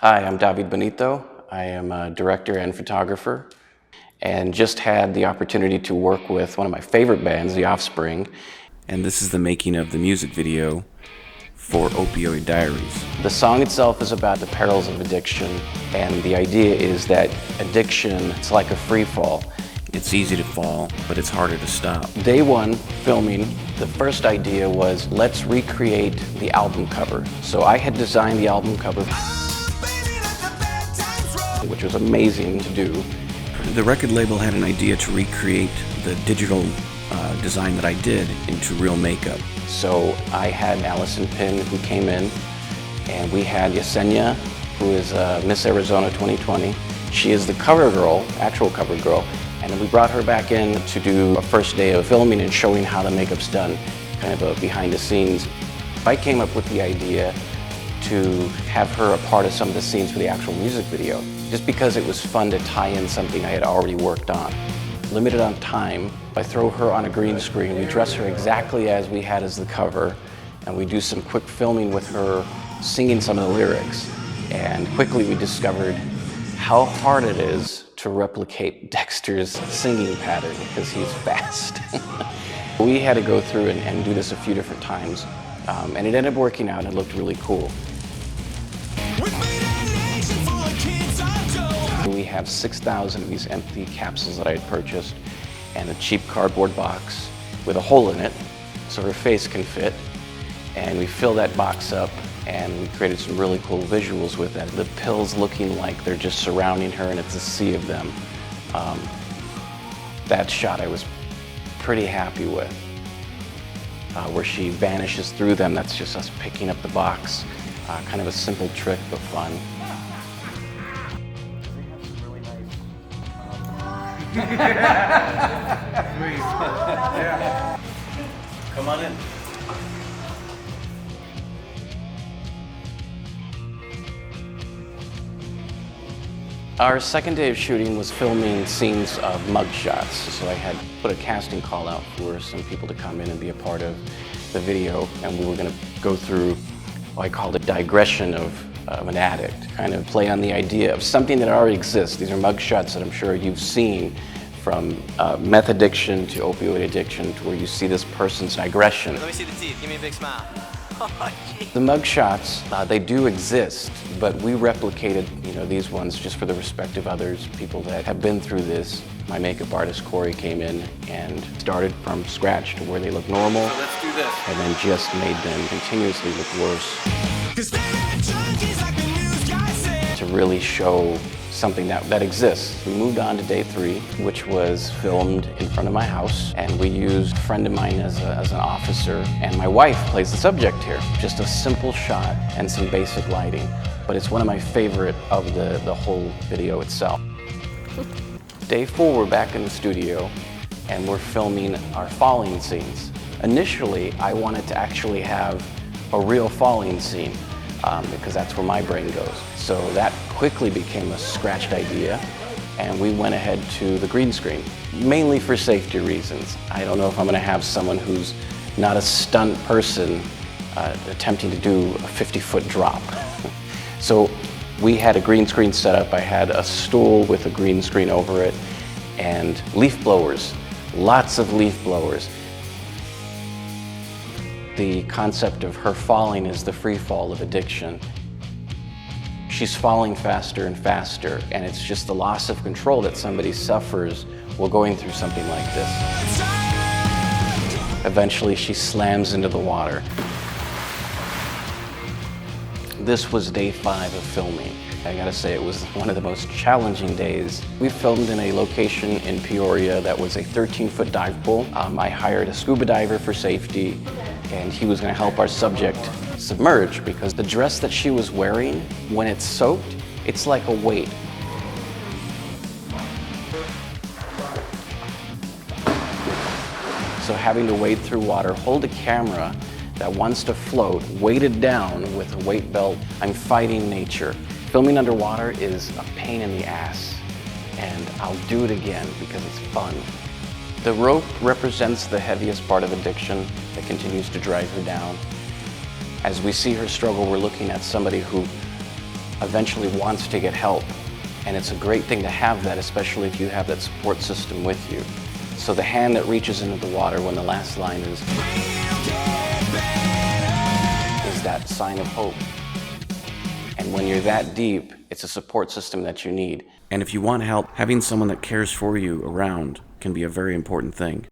Hi, I'm David Benito. I am a director and photographer, and just had the opportunity to work with one of my favorite bands, the Offspring. And this is the making of the music video for Opioid Diaries. The song itself is about the perils of addiction, and the idea is that addiction, it's like a free fall. It's easy to fall, but it's harder to stop. Day one, filming, the first idea was, let's recreate the album cover. So I had designed the album cover, which was amazing to do. The record label had an idea to recreate the digital design that I did into real makeup. So I had Allison Pinn, who came in, and we had Yesenia, who is Miss Arizona 2020. She is the cover girl, actual cover girl, and we brought her back in to do a first day of filming and showing how the makeup's done, kind of a behind the scenes. I came up with the idea to have her a part of some of the scenes for the actual music video, just because it was fun to tie in something I had already worked on. Limited on time, I throw her on a green screen, we dress her exactly as we had as the cover, and we do some quick filming with her singing some of the lyrics. And quickly we discovered how hard it is to replicate Dexter's singing pattern, because he's fast. We had to go through and do this a few different times, and it ended up working out and it looked really cool. We have 6,000 of these empty capsules that I had purchased, and a cheap cardboard box with a hole in it so her face can fit. And we fill that box up, and we created some really cool visuals with it. The pills looking like they're just surrounding her and it's a sea of them. That shot I was pretty happy with. Where she vanishes through them, that's just us picking up the box. Kind of a simple trick, but fun. Yeah. Come on in. Our second day of shooting was filming scenes of mugshots. So I had put a casting call out for some people to come in and be a part of the video, and we were going to go through what I called a digression of an addict, kind of play on the idea of something that already exists. These are mugshots that I'm sure you've seen, from meth addiction to opioid addiction, to where you see this person's digression. Let me see the teeth. Give me a big smile. The mugshots, they do exist, but we replicated, these ones just for the respect of others, people that have been through this. My makeup artist, Corey, came in and started from scratch to where they look normal. So let's do this. And then just made them continuously look worse. To really show something that exists. We moved on to day 3, which was filmed in front of my house, and we used a friend of mine as an officer, and my wife plays the subject here. Just a simple shot and some basic lighting, but it's one of my favorite of the whole video itself. Day 4, we're back in the studio, and we're filming our falling scenes. Initially, I wanted to actually have a real falling scene, because that's where my brain goes. So that quickly became a scratched idea, and we went ahead to the green screen, mainly for safety reasons. I don't know if I'm going to have someone who's not a stunt person attempting to do a 50-foot drop. So we had a green screen set up. I had a stool with a green screen over it, and leaf blowers, lots of leaf blowers. The concept of her falling is the free fall of addiction. She's falling faster and faster, and it's just the loss of control that somebody suffers while going through something like this. Eventually, she slams into the water. This was day 5 of filming. I gotta say, it was one of the most challenging days. We filmed in a location in Peoria that was a 13-foot dive pool. I hired a scuba diver for safety, and he was gonna help our subject submerge, because the dress that she was wearing, when it's soaked, it's like a weight. So having to wade through water, hold a camera that wants to float, weighted down with a weight belt, I'm fighting nature. Filming underwater is a pain in the ass, and I'll do it again because it's fun. The rope represents the heaviest part of addiction that continues to drive her down. As we see her struggle, we're looking at somebody who eventually wants to get help. And it's a great thing to have that, especially if you have that support system with you. So the hand that reaches into the water when the last line is that sign of hope. And when you're that deep, it's a support system that you need. And if you want help, having someone that cares for you around can be a very important thing.